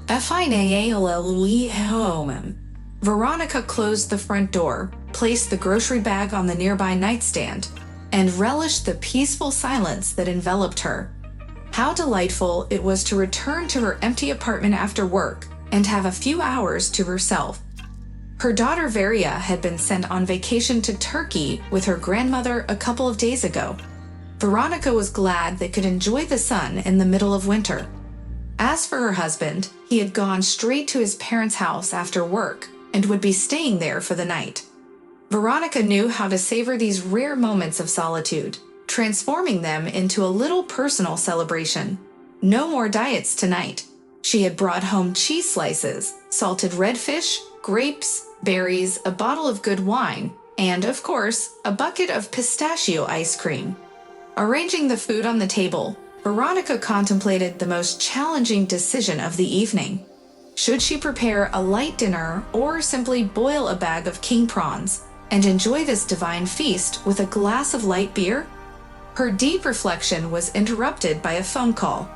Finally home. Veronica closed the front door, placed the grocery bag on the nearby nightstand, and relished the peaceful silence that enveloped her. How delightful it was to return to her empty apartment after work and have a few hours to herself. Her daughter Varia had been sent on vacation to Turkey with her grandmother a couple of days ago. Veronica was glad they could enjoy the sun in the middle of winter. As for her husband, he had gone straight to his parents' house after work and would be staying there for the night. Veronica knew how to savor these rare moments of solitude, transforming them into a little personal celebration. No more diets tonight. She had brought home cheese slices, salted redfish, grapes, berries, a bottle of good wine, and, of course, a bucket of pistachio ice cream. Arranging the food on the table, Veronica contemplated the most challenging decision of the evening. Should she prepare a light dinner or simply boil a bag of king prawns and enjoy this divine feast with a glass of light beer? Her deep reflection was interrupted by a phone call.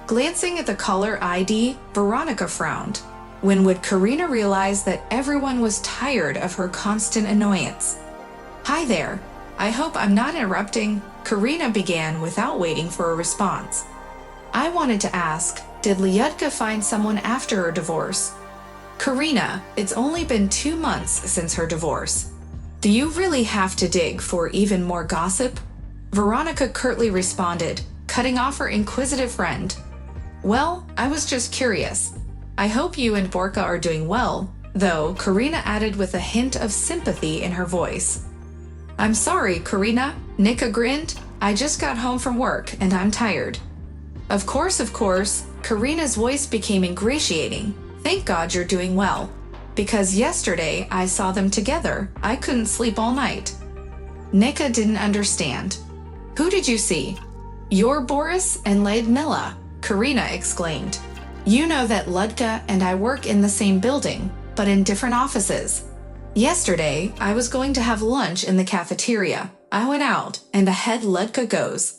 Glancing at the caller ID, Veronica frowned. When would Karina realize that everyone was tired of her constant annoyance? "Hi there. I hope I'm not interrupting," Karina began without waiting for a response. "I wanted to ask, did Lyudka find someone after her divorce?" "Karina, it's only been 2 months since her divorce. Do you really have to dig for even more gossip?" Veronica curtly responded, cutting off her inquisitive friend. "Well, I was just curious. I hope you and Borka are doing well," though Karina added with a hint of sympathy in her voice. "I'm sorry, Karina," Nika grinned. "I just got home from work and I'm tired." Of course, Karina's voice became ingratiating. "Thank God you're doing well. Because yesterday I saw them together. I couldn't sleep all night." Nika didn't understand. "Who did you see?" "Your Boris and Lyudmila," Karina exclaimed. "You know that Ludka and I work in the same building, but in different offices. Yesterday, I was going to have lunch in the cafeteria. I went out, and ahead Ludka goes.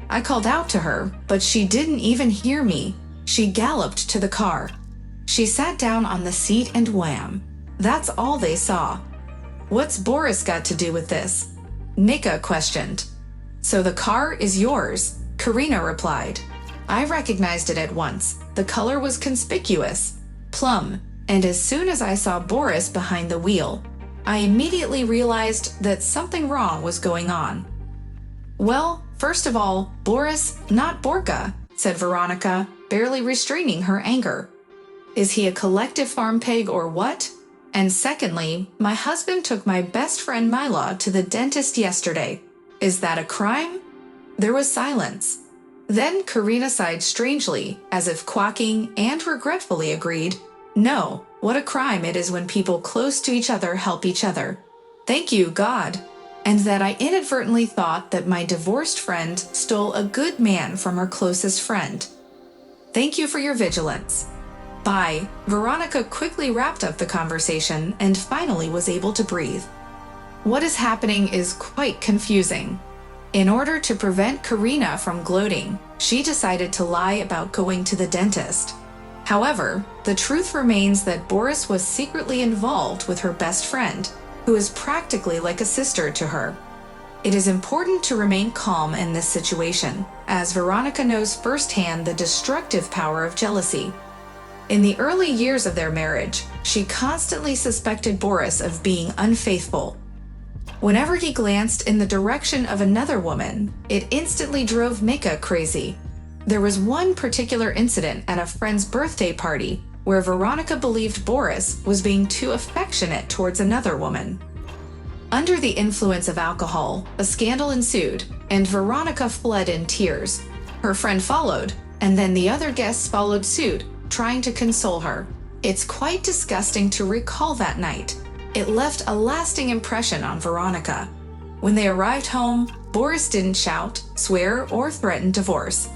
I called out to her, but she didn't even hear me. She galloped to the car. She sat down on the seat and wham. That's all they saw." "What's Boris got to do with this?" Nika questioned. "So the car is yours," Karina replied. "I recognized it at once. The color was conspicuous, plum, and as soon as I saw Boris behind the wheel, I immediately realized that something wrong was going on." "Well, first of all, Boris, not Borka," said Veronica, barely restraining her anger. "Is he a collective farm pig or what? And secondly, my husband took my best friend Mila to the dentist yesterday. Is that a crime?" There was silence. Then Karina sighed strangely, as if quacking, and regretfully agreed, "No, what a crime it is when people close to each other help each other. Thank you, God. And that I inadvertently thought that my divorced friend stole a good man from her closest friend. Thank you for your vigilance. Bye." Veronica quickly wrapped up the conversation and finally was able to breathe. What is happening is quite confusing. In order to prevent Karina from gloating, she decided to lie about going to the dentist. However, the truth remains that Boris was secretly involved with her best friend, who is practically like a sister to her. It is important to remain calm in this situation, as Veronica knows firsthand the destructive power of jealousy. In the early years of their marriage, she constantly suspected Boris of being unfaithful. Whenever he glanced in the direction of another woman, it instantly drove Mika crazy. There was one particular incident at a friend's birthday party where Veronica believed Boris was being too affectionate towards another woman. Under the influence of alcohol, a scandal ensued, and Veronica fled in tears. Her friend followed, and then the other guests followed suit, trying to console her. It's quite disgusting to recall that night. It left a lasting impression on Veronica. When they arrived home, Boris didn't shout, swear, or threaten divorce.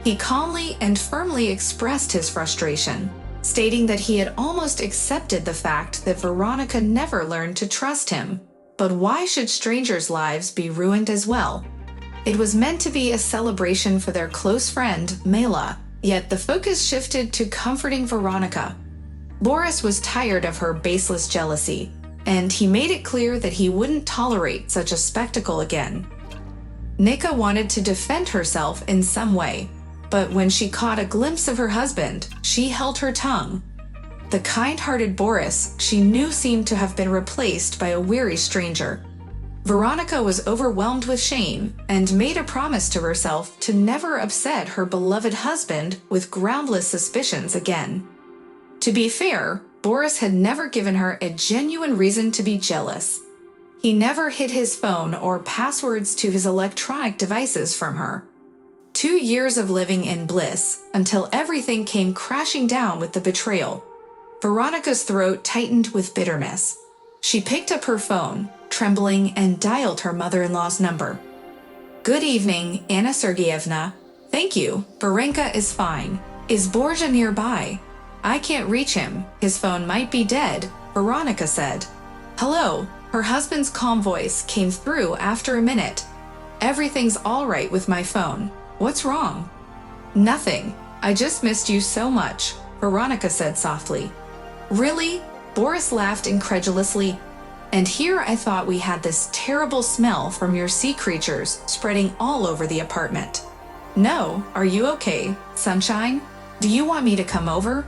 He calmly and firmly expressed his frustration, stating that he had almost accepted the fact that Veronica never learned to trust him. But why should strangers' lives be ruined as well? It was meant to be a celebration for their close friend, Mela, Yet the focus shifted to comforting Veronica. Boris was tired of her baseless jealousy, and he made it clear that he wouldn't tolerate such a spectacle again. Nika wanted to defend herself in some way, but when she caught a glimpse of her husband, she held her tongue. The kind-hearted Boris she knew seemed to have been replaced by a weary stranger. Veronica was overwhelmed with shame and made a promise to herself to never upset her beloved husband with groundless suspicions again. To be fair, Boris had never given her a genuine reason to be jealous. He never hid his phone or passwords to his electronic devices from her. 2 years of living in bliss until everything came crashing down with the betrayal. Veronica's throat tightened with bitterness. She picked up her phone, trembling, and dialed her mother-in-law's number. "Good evening, Anna Sergeyevna. Thank you, Varenka is fine. Is Borja nearby? I can't reach him. His phone might be dead," Veronica said. "Hello." Her husband's calm voice came through after a minute. "Everything's all right with my phone. What's wrong?" "Nothing. I just missed you so much," Veronica said softly. "Really?" Boris laughed incredulously. "And here I thought we had this terrible smell from your sea creatures spreading all over the apartment." "No, are you okay, sunshine? Do you want me to come over?"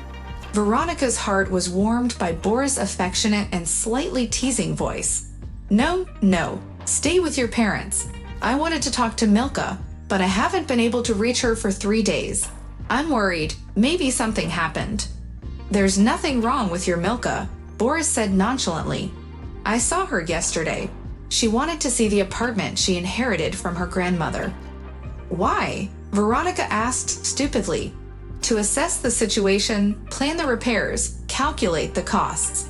Veronica's heart was warmed by Boris' affectionate and slightly teasing voice. No, stay with your parents. I wanted to talk to Milka, but I haven't been able to reach her for 3 days. I'm worried, maybe something happened." "There's nothing wrong with your Milka," Boris said nonchalantly. "I saw her yesterday. She wanted to see the apartment she inherited from her grandmother." "Why?" Veronica asked stupidly. "To assess the situation, plan the repairs, calculate the costs.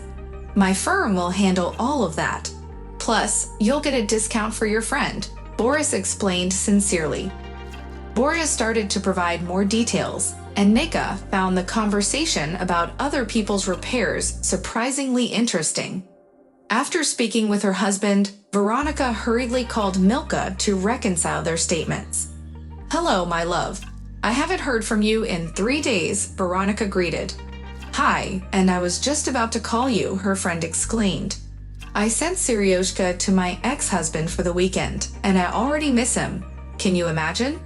My firm will handle all of that. Plus, you'll get a discount for your friend," Boris explained sincerely. Borja started to provide more details, and Nika found the conversation about other people's repairs surprisingly interesting. After speaking with her husband, Veronica hurriedly called Milka to reconcile their statements. "Hello, my love. I haven't heard from you in 3 days," Veronica greeted. "Hi, and I was just about to call you," her friend exclaimed. "I sent Seryoshka to my ex-husband for the weekend, and I already miss him. Can you imagine?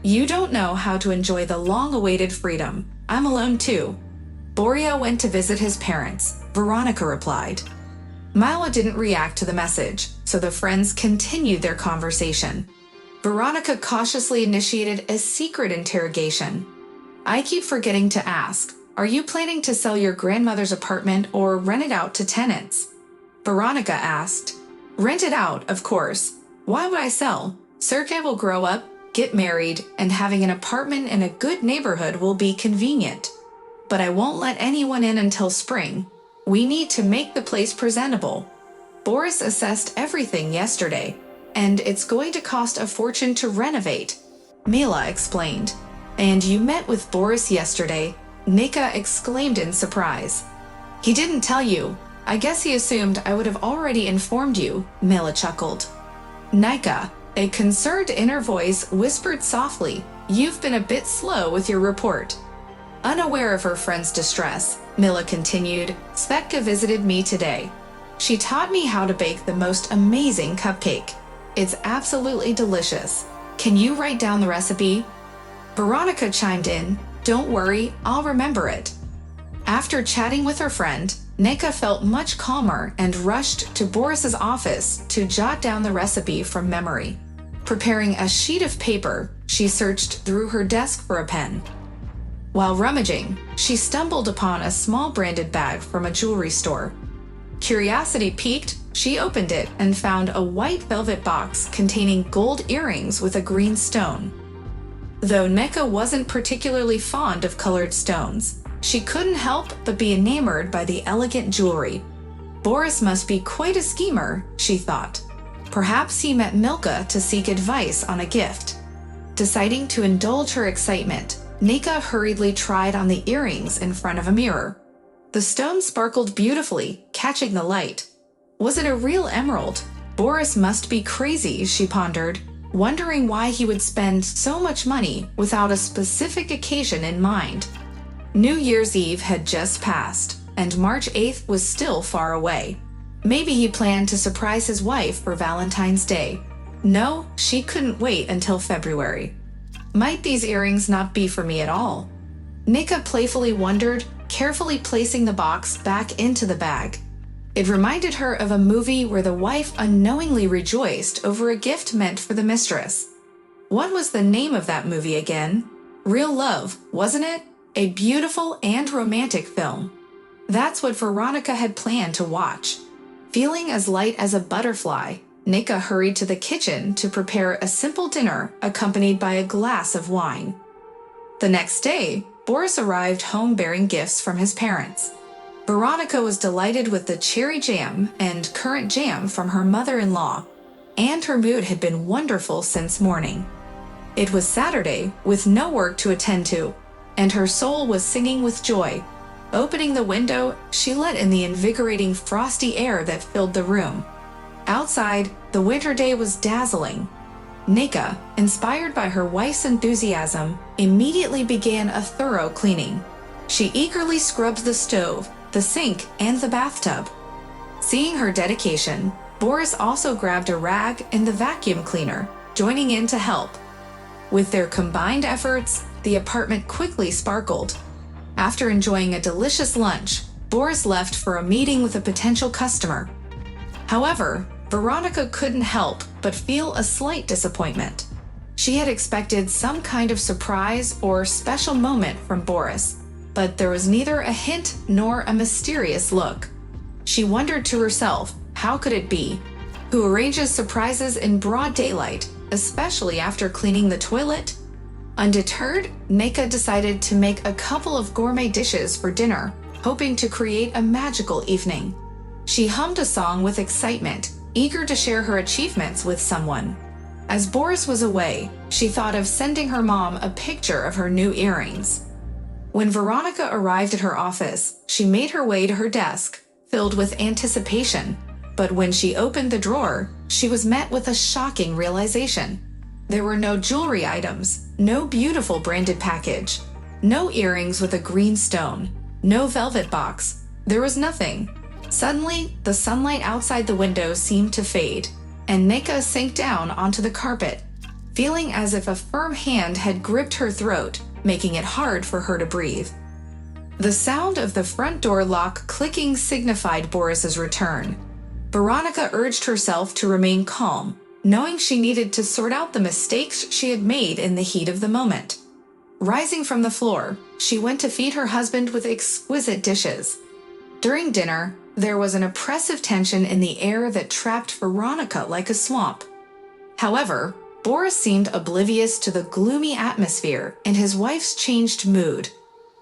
You don't know how to enjoy the long-awaited freedom. I'm alone too." "Borja went to visit his parents," Veronica replied. Mila didn't react to the message, so the friends continued their conversation. Veronica cautiously initiated a secret interrogation. "I keep forgetting to ask, are you planning to sell your grandmother's apartment or rent it out to tenants?" Veronica asked. "Rent it out, of course. Why would I sell? Sergey will grow up, get married, and having an apartment in a good neighborhood will be convenient. But I won't let anyone in until spring. We need to make the place presentable. Boris assessed everything yesterday, and it's going to cost a fortune to renovate," Mila explained. "And you met with Boris yesterday?" Nika exclaimed in surprise. "He didn't tell you. I guess he assumed I would have already informed you," Mila chuckled. "Nika," a concerned inner voice whispered softly, "you've been a bit slow with your report." Unaware of her friend's distress, Mila continued, "Svetka visited me today. She taught me how to bake the most amazing cupcake. It's absolutely delicious. Can you write down the recipe?" Veronica chimed in, "Don't worry, I'll remember it." After chatting with her friend, Nika felt much calmer and rushed to Boris's office to jot down the recipe from memory. Preparing a sheet of paper, she searched through her desk for a pen. While rummaging, she stumbled upon a small branded bag from a jewelry store. Curiosity piqued, she opened it and found a white velvet box containing gold earrings with a green stone. Though Nika wasn't particularly fond of colored stones, she couldn't help but be enamored by the elegant jewelry. Boris must be quite a schemer, she thought. Perhaps he met Milka to seek advice on a gift. Deciding to indulge her excitement, Nika hurriedly tried on the earrings in front of a mirror. The stone sparkled beautifully, catching the light. Was it a real emerald? Boris must be crazy, she pondered. wondering why he would spend so much money without a specific occasion in mind. New Year's Eve had just passed, and March 8th was still far away. Maybe he planned to surprise his wife for Valentine's Day. No, she couldn't wait until February. Might these earrings not be for me at all? Nika playfully wondered, carefully placing the box back into the bag. It reminded her of a movie where the wife unknowingly rejoiced over a gift meant for the mistress. What was the name of that movie again? Real Love, wasn't it? A beautiful and romantic film. That's what Veronica had planned to watch. Feeling as light as a butterfly, Nika hurried to the kitchen to prepare a simple dinner accompanied by a glass of wine. The next day, Boris arrived home bearing gifts from his parents. Veronica was delighted with the cherry jam and currant jam from her mother-in-law, and her mood had been wonderful since morning. It was Saturday, with no work to attend to, and her soul was singing with joy. Opening the window, she let in the invigorating frosty air that filled the room. Outside, the winter day was dazzling. Nika, inspired by her wife's enthusiasm, immediately began a thorough cleaning. She eagerly scrubbed the stove, the sink, and the bathtub. Seeing her dedication, Boris also grabbed a rag and the vacuum cleaner, joining in to help. With their combined efforts, the apartment quickly sparkled. After enjoying a delicious lunch, Boris left for a meeting with a potential customer. However, Veronica couldn't help but feel a slight disappointment. She had expected some kind of surprise or special moment from Boris, but there was neither a hint nor a mysterious look. She wondered to herself, how could it be? Who arranges surprises in broad daylight, especially after cleaning the toilet? Undeterred, Nika decided to make a couple of gourmet dishes for dinner, hoping to create a magical evening. She hummed a song with excitement, eager to share her achievements with someone. As Boris was away, she thought of sending her mom a picture of her new earrings. When Veronica arrived at her office, she made her way to her desk, filled with anticipation. But when she opened the drawer, she was met with a shocking realization. There were no jewelry items, no beautiful branded package, no earrings with a green stone, no velvet box. There was nothing. Suddenly, the sunlight outside the window seemed to fade, and Nika sank down onto the carpet, feeling as if a firm hand had gripped her throat, making it hard for her to breathe. The sound of the front door lock clicking signified Boris's return. Veronica urged herself to remain calm, knowing she needed to sort out the mistakes she had made in the heat of the moment. Rising from the floor, she went to feed her husband with exquisite dishes. During dinner, there was an oppressive tension in the air that trapped Veronica like a swamp. However, Boris seemed oblivious to the gloomy atmosphere and his wife's changed mood.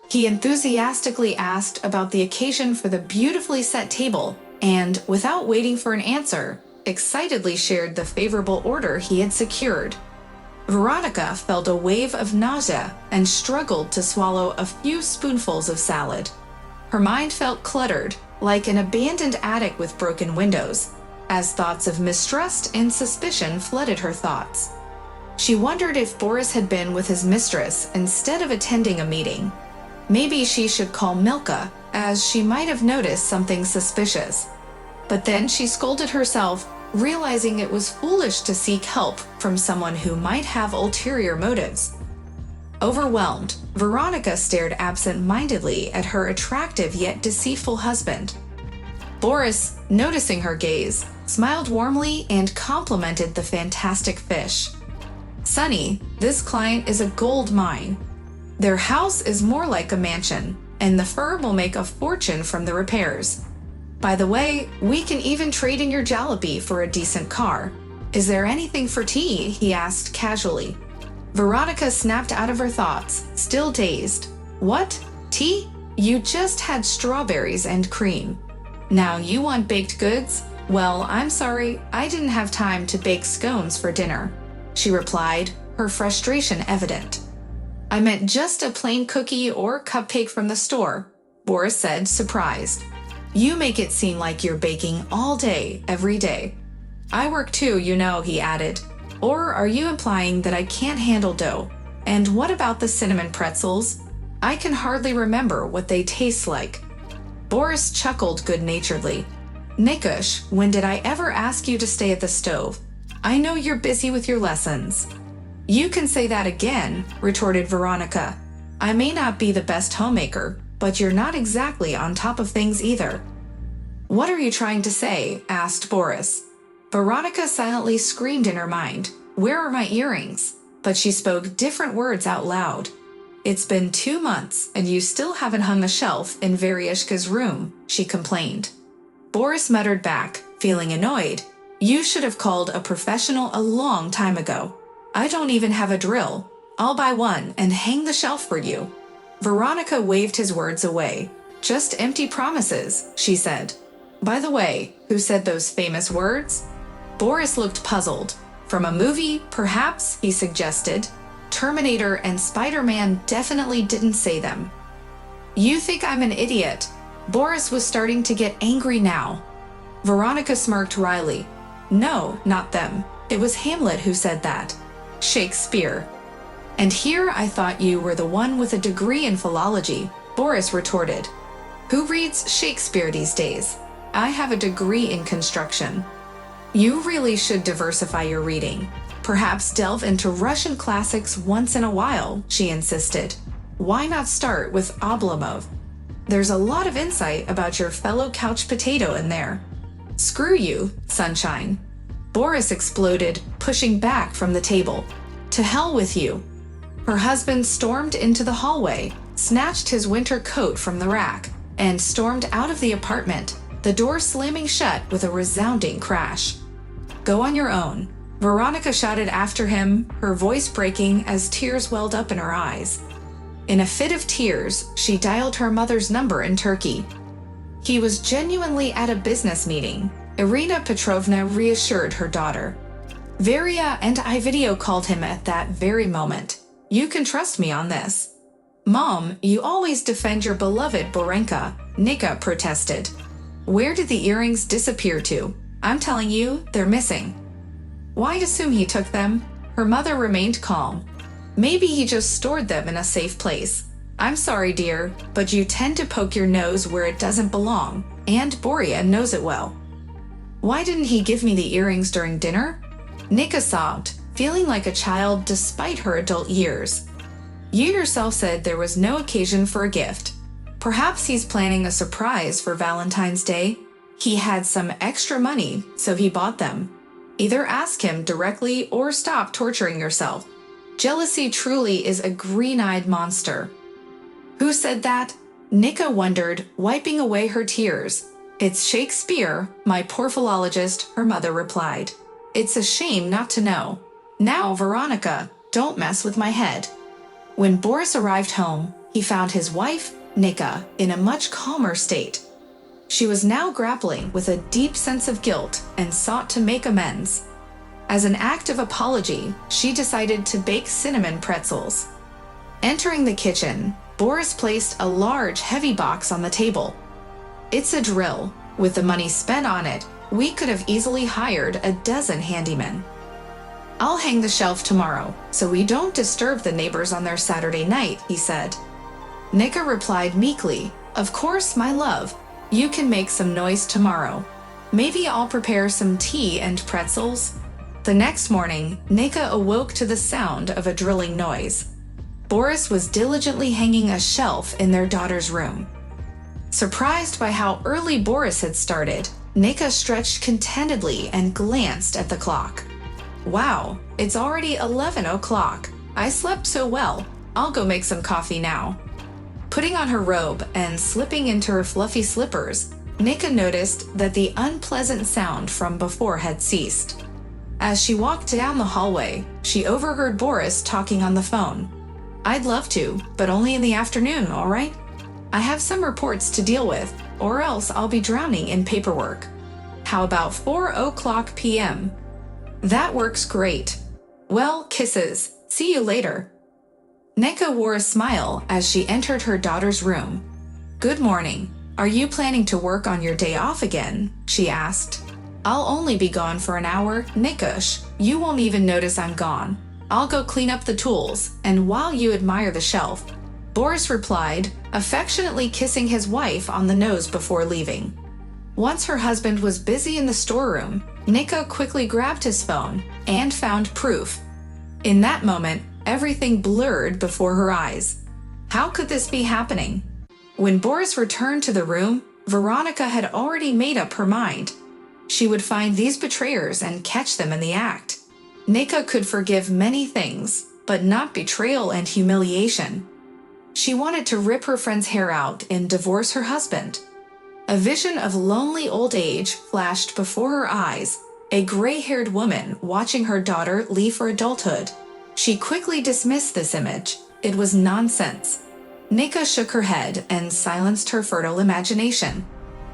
He enthusiastically asked about the occasion for the beautifully set table and, without waiting for an answer, excitedly shared the favorable order he had secured. Veronica felt a wave of nausea and struggled to swallow a few spoonfuls of salad. Her mind felt cluttered, like an abandoned attic with broken windows, as thoughts of mistrust and suspicion flooded her thoughts. She wondered if Boris had been with his mistress instead of attending a meeting. Maybe she should call Milka, as she might have noticed something suspicious. But then she scolded herself, realizing it was foolish to seek help from someone who might have ulterior motives. Overwhelmed, Veronica stared absent-mindedly at her attractive yet deceitful husband. Boris, noticing her gaze, smiled warmly and complimented the fantastic fish. "Sonny, this client is a gold mine. Their house is more like a mansion, and the firm will make a fortune from the repairs. By the way, we can even trade in your jalopy for a decent car. Is there anything for tea?" he asked casually. Veronica snapped out of her thoughts, still dazed. "What? Tea? You just had strawberries and cream. Now you want baked goods? Well, I'm sorry, I didn't have time to bake scones for dinner," she replied, her frustration evident. "I meant just a plain cookie or cupcake from the store," Boris said, surprised. "You make it seem like you're baking all day, every day." "I work too, you know," he added. Or are you implying that I can't handle dough? And what about the cinnamon pretzels? I can hardly remember what they taste like. Boris chuckled good-naturedly. Nikush, when did I ever ask you to stay at the stove? I know you're busy with your lessons. You can say that again, retorted Veronica. I may not be the best homemaker, but you're not exactly on top of things either. What are you trying to say? Asked Boris. Veronica silently screamed in her mind, Where are my earrings? But she spoke different words out loud. It's been 2 months, and you still haven't hung a shelf in Veryashka's room, she complained. Boris muttered back, feeling annoyed. You should have called a professional a long time ago. I don't even have a drill. I'll buy one and hang the shelf for you. Veronica waved his words away. Just empty promises, she said. By the way, who said those famous words? Boris looked puzzled. From a movie, perhaps, he suggested. Terminator and Spider-Man definitely didn't say them. You think I'm an idiot? Boris was starting to get angry now. Veronica smirked wryly. No, not them. It was Hamlet who said that. Shakespeare. And here I thought you were the one with a degree in philology, Boris retorted. Who reads Shakespeare these days? I have a degree in construction. You really should diversify your reading. Perhaps delve into Russian classics once in a while, she insisted. Why not start with Oblomov? There's a lot of insight about your fellow couch potato in there. Screw you, sunshine. Boris exploded, pushing back from the table. To hell with you. Her husband stormed into the hallway, snatched his winter coat from the rack, and stormed out of the apartment, the door slamming shut with a resounding crash. Go on your own. Veronica shouted after him, her voice breaking as tears welled up in her eyes. In a fit of tears, she dialed her mother's number in Turkey. He was genuinely at a business meeting, Irina Petrovna reassured her daughter. Veria and I video called him at that very moment. You can trust me on this. Mom, you always defend your beloved Borenka, Nika protested. Where did the earrings disappear to? I'm telling you, they're missing. Why assume he took them? Her mother remained calm. Maybe he just stored them in a safe place. I'm sorry, dear, but you tend to poke your nose where it doesn't belong, and Boria knows it well. Why didn't he give me the earrings during dinner? Nika sobbed, feeling like a child despite her adult years. You yourself said there was no occasion for a gift. Perhaps he's planning a surprise for Valentine's Day. He had some extra money, so he bought them. Either ask him directly or stop torturing yourself. Jealousy truly is a green-eyed monster. Who said that? Nika wondered, wiping away her tears. It's Shakespeare, my poor philologist, her mother replied. It's a shame not to know. Now, Veronica, don't mess with my head. When Boris arrived home, he found his wife, Nika, in a much calmer state. She was now grappling with a deep sense of guilt and sought to make amends. As an act of apology, she decided to bake cinnamon pretzels. Entering the kitchen, Boris placed a large, heavy box on the table. It's a drill. With the money spent on it, we could have easily hired a dozen handymen. I'll hang the shelf tomorrow, so we don't disturb the neighbors on their Saturday night, he said. Nika replied meekly, Of course, my love. You can make some noise tomorrow. Maybe I'll prepare some tea and pretzels. The next morning, Nika awoke to the sound of a drilling noise. Boris was diligently hanging a shelf in their daughter's room. Surprised by how early Boris had started, Nika stretched contentedly and glanced at the clock. Wow, it's already 11 o'clock. I slept so well. I'll go make some coffee now. Putting on her robe and slipping into her fluffy slippers, Nika noticed that the unpleasant sound from before had ceased. As she walked down the hallway, she overheard Boris talking on the phone. I'd love to, but only in the afternoon, all right? I have some reports to deal with, or else I'll be drowning in paperwork. How about 4 o'clock p.m.? That works great. Well, kisses. See you later. Nika wore a smile as she entered her daughter's room. Good morning. Are you planning to work on your day off again? She asked. I'll only be gone for an hour, Nikush. You won't even notice I'm gone. I'll go clean up the tools, and while you admire the shelf," Boris replied, affectionately kissing his wife on the nose before leaving. Once her husband was busy in the storeroom, Nika quickly grabbed his phone and found proof. In that moment, everything blurred before her eyes. How could this be happening? When Boris returned to the room, Veronica had already made up her mind. She would find these betrayers and catch them in the act. Nika could forgive many things, but not betrayal and humiliation. She wanted to rip her friend's hair out and divorce her husband. A vision of lonely old age flashed before her eyes, a gray-haired woman watching her daughter leave for adulthood. She quickly dismissed this image. It was nonsense. Nika shook her head and silenced her fertile imagination.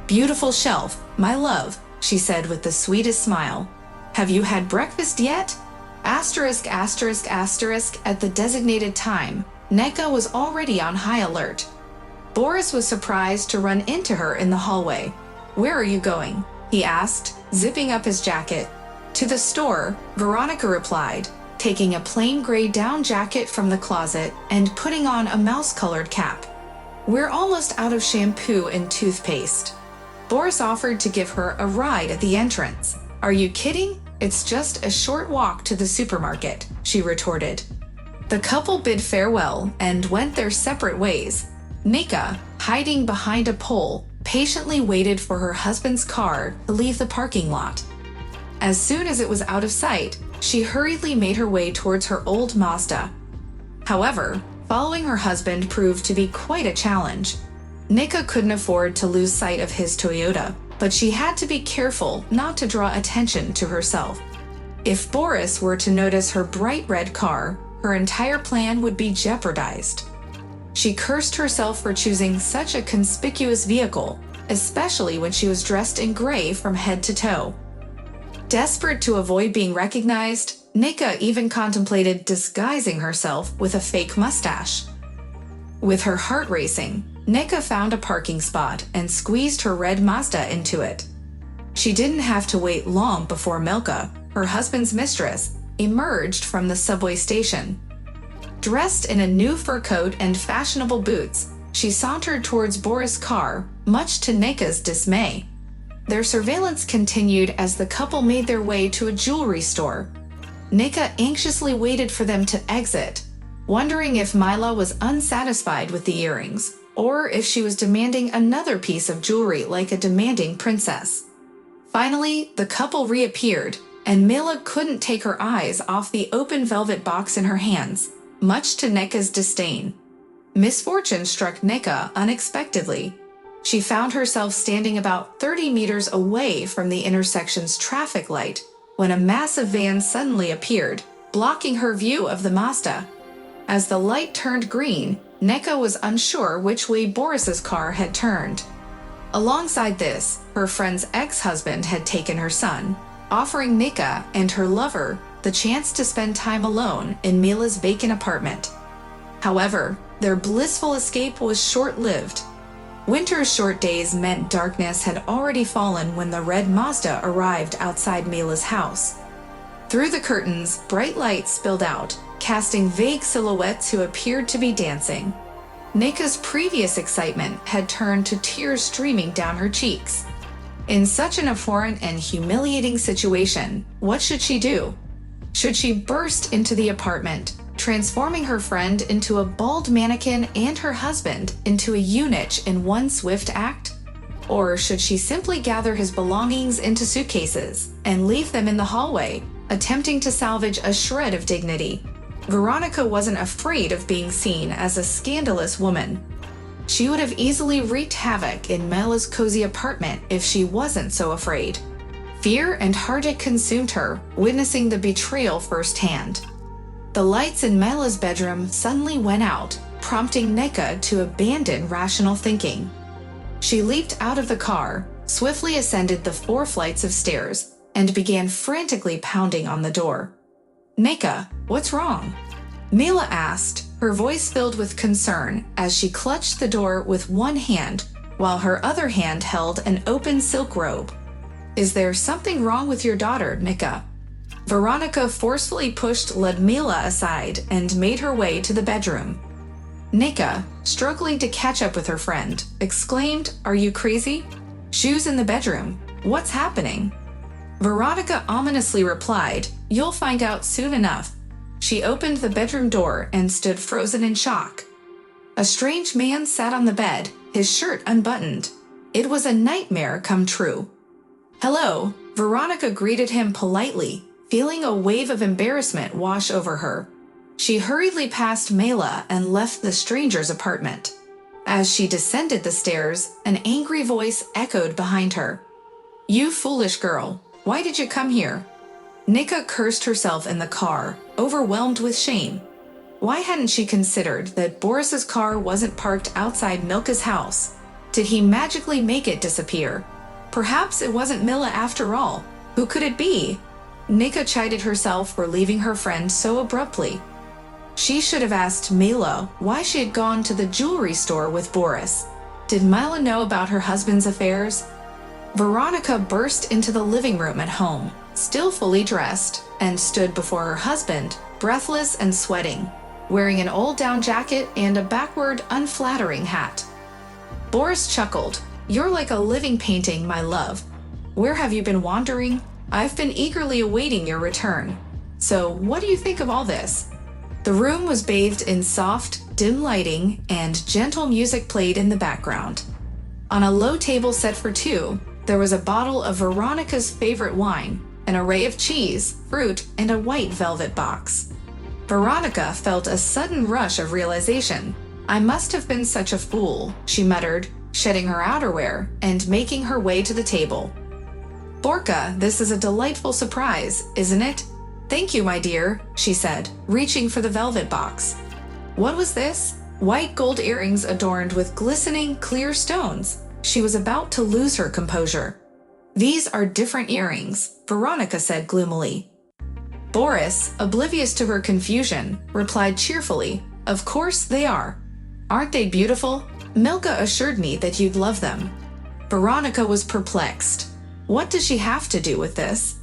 "Beautiful shelf, my love," she said with the sweetest smile. "Have you had breakfast yet?" Asterisk, asterisk, asterisk, at the designated time, Nika was already on high alert. Boris was surprised to run into her in the hallway. "Where are you going?" he asked, zipping up his jacket. "To the store," Veronica replied, taking a plain gray down jacket from the closet and putting on a mouse-colored cap. "We're almost out of shampoo and toothpaste." Boris offered to give her a ride at the entrance. "Are you kidding? It's just a short walk to the supermarket," she retorted. The couple bid farewell and went their separate ways. Nika, hiding behind a pole, patiently waited for her husband's car to leave the parking lot. As soon as it was out of sight, she hurriedly made her way towards her old Mazda. However, following her husband proved to be quite a challenge. Nika couldn't afford to lose sight of his Toyota, but she had to be careful not to draw attention to herself. If Boris were to notice her bright red car, her entire plan would be jeopardized. She cursed herself for choosing such a conspicuous vehicle, especially when she was dressed in gray from head to toe. Desperate to avoid being recognized, Nika even contemplated disguising herself with a fake mustache. With her heart racing, Nika found a parking spot and squeezed her red Mazda into it. She didn't have to wait long before Milka, her husband's mistress, emerged from the subway station. Dressed in a new fur coat and fashionable boots, she sauntered towards Boris' car, much to Nika's dismay. Their surveillance continued as the couple made their way to a jewelry store. Nika anxiously waited for them to exit, wondering if Mila was unsatisfied with the earrings, or if she was demanding another piece of jewelry like a demanding princess. Finally, the couple reappeared, and Mila couldn't take her eyes off the open velvet box in her hands, much to Nika's disdain. Misfortune struck Nika unexpectedly. She found herself standing about 30 meters away from the intersection's traffic light when a massive van suddenly appeared, blocking her view of the Mazda. As the light turned green, Nika was unsure which way Boris's car had turned. Alongside this, her friend's ex-husband had taken her son, offering Nika and her lover the chance to spend time alone in Mila's vacant apartment. However, their blissful escape was short-lived. Winter's short days meant darkness had already fallen when the red Mazda arrived outside Mila's house. Through the curtains, bright lights spilled out, casting vague silhouettes who appeared to be dancing. Nika's previous excitement had turned to tears streaming down her cheeks. In such an abhorrent and humiliating situation, what should she do? Should she burst into the apartment, transforming her friend into a bald mannequin and her husband into a eunuch in one swift act? Or should she simply gather his belongings into suitcases and leave them in the hallway, attempting to salvage a shred of dignity? Veronica wasn't afraid of being seen as a scandalous woman. She would have easily wreaked havoc in Mila's cozy apartment if she wasn't so afraid. Fear and heartache consumed her, witnessing the betrayal firsthand. The lights in Mila's bedroom suddenly went out, prompting Nika to abandon rational thinking. She leaped out of the car, swiftly ascended the 4 flights of stairs, and began frantically pounding on the door. "Nika, what's wrong?" Mila asked, her voice filled with concern as she clutched the door with one hand while her other hand held an open silk robe. "Is there something wrong with your daughter, Nika?" Veronica forcefully pushed Ludmila aside and made her way to the bedroom. Nika, struggling to catch up with her friend, exclaimed, "Are you crazy? Shoes in the bedroom. What's happening?" Veronica ominously replied, "You'll find out soon enough." She opened the bedroom door and stood frozen in shock. A strange man sat on the bed, his shirt unbuttoned. It was a nightmare come true. "Hello," Veronica greeted him politely, feeling a wave of embarrassment wash over her. She hurriedly passed Mela and left the stranger's apartment. As she descended the stairs, an angry voice echoed behind her. "You foolish girl, why did you come here?" Nika cursed herself in the car, overwhelmed with shame. Why hadn't she considered that Boris's car wasn't parked outside Milka's house? Did he magically make it disappear? Perhaps it wasn't Mila after all. Who could it be? Nika chided herself for leaving her friend so abruptly. She should have asked Mila why she had gone to the jewelry store with Boris. Did Mila know about her husband's affairs? Veronica burst into the living room at home, still fully dressed, and stood before her husband, breathless and sweating, wearing an old down jacket and a backward, unflattering hat. Boris chuckled. "You're like a living painting, my love. Where have you been wandering? I've been eagerly awaiting your return. So, what do you think of all this?" The room was bathed in soft, dim lighting, and gentle music played in the background. On a low table set for two, there was a bottle of Veronica's favorite wine, an array of cheese, fruit, and a white velvet box. Veronica felt a sudden rush of realization. "I must have been such a fool," she muttered, shedding her outerwear and making her way to the table. "Borka, this is a delightful surprise, isn't it?" "Thank you, my dear," she said, reaching for the velvet box. What was this? White gold earrings adorned with glistening, clear stones. She was about to lose her composure. "These are different earrings," Veronica said gloomily. Boris, oblivious to her confusion, replied cheerfully, "Of course they are. Aren't they beautiful? Milka assured me that you'd love them." Veronica was perplexed. What does she have to do with this?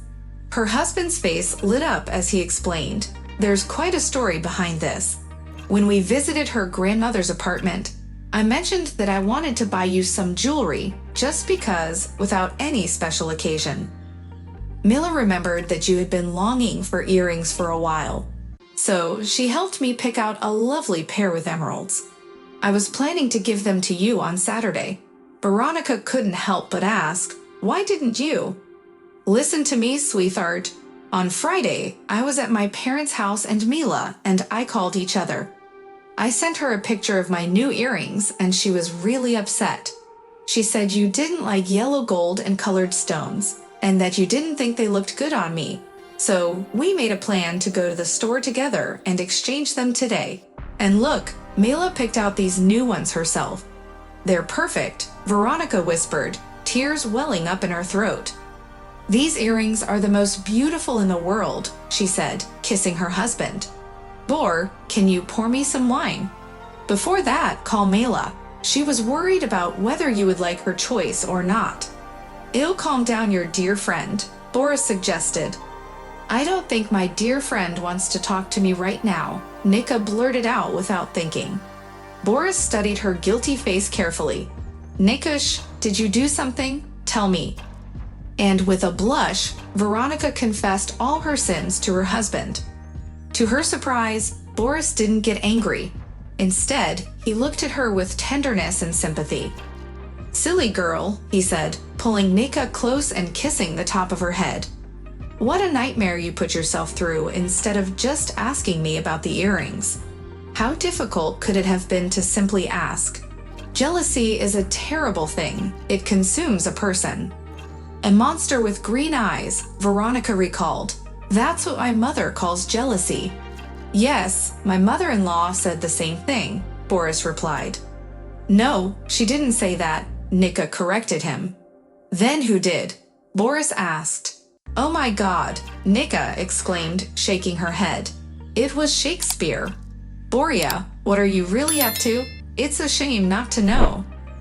Her husband's face lit up as he explained. "There's quite a story behind this. When we visited her grandmother's apartment, I mentioned that I wanted to buy you some jewelry, just because, without any special occasion. Mila remembered that you had been longing for earrings for a while, so she helped me pick out a lovely pair with emeralds. I was planning to give them to you on Saturday." Veronica couldn't help but ask, "Why didn't you?" "Listen to me, sweetheart. On Friday, I was at my parents' house and Mila and I called each other. I sent her a picture of my new earrings and she was really upset. She said you didn't like yellow gold and colored stones, and that you didn't think they looked good on me. So we made a plan to go to the store together and exchange them today. And look, Mila picked out these new ones herself. They're perfect," Veronica whispered, tears welling up in her throat. "These earrings are the most beautiful in the world," she said, kissing her husband. "Bor, can you pour me some wine? Before that, call Mela. She was worried about whether you would like her choice or not." "It'll calm down your dear friend," Boris suggested. "I don't think my dear friend wants to talk to me right now," Nika blurted out without thinking. Boris studied her guilty face carefully. "Nikush, did you do something? Tell me." And with a blush, Veronica confessed all her sins to her husband. To her surprise, Boris didn't get angry. Instead, he looked at her with tenderness and sympathy. "Silly girl," he said, pulling Nika close and kissing the top of her head. "What a nightmare you put yourself through instead of just asking me about the earrings. How difficult could it have been to simply ask? Jealousy is a terrible thing. It consumes a person." "A monster with green eyes," Veronica recalled. "That's what my mother calls jealousy." "Yes, my mother-in-law said the same thing," Boris replied. "No, she didn't say that," Nika corrected him. "Then who did?" Boris asked. "Oh my God," Nika exclaimed, shaking her head. "It was Shakespeare." "Boria, what are you really up to? It's a shame not to know."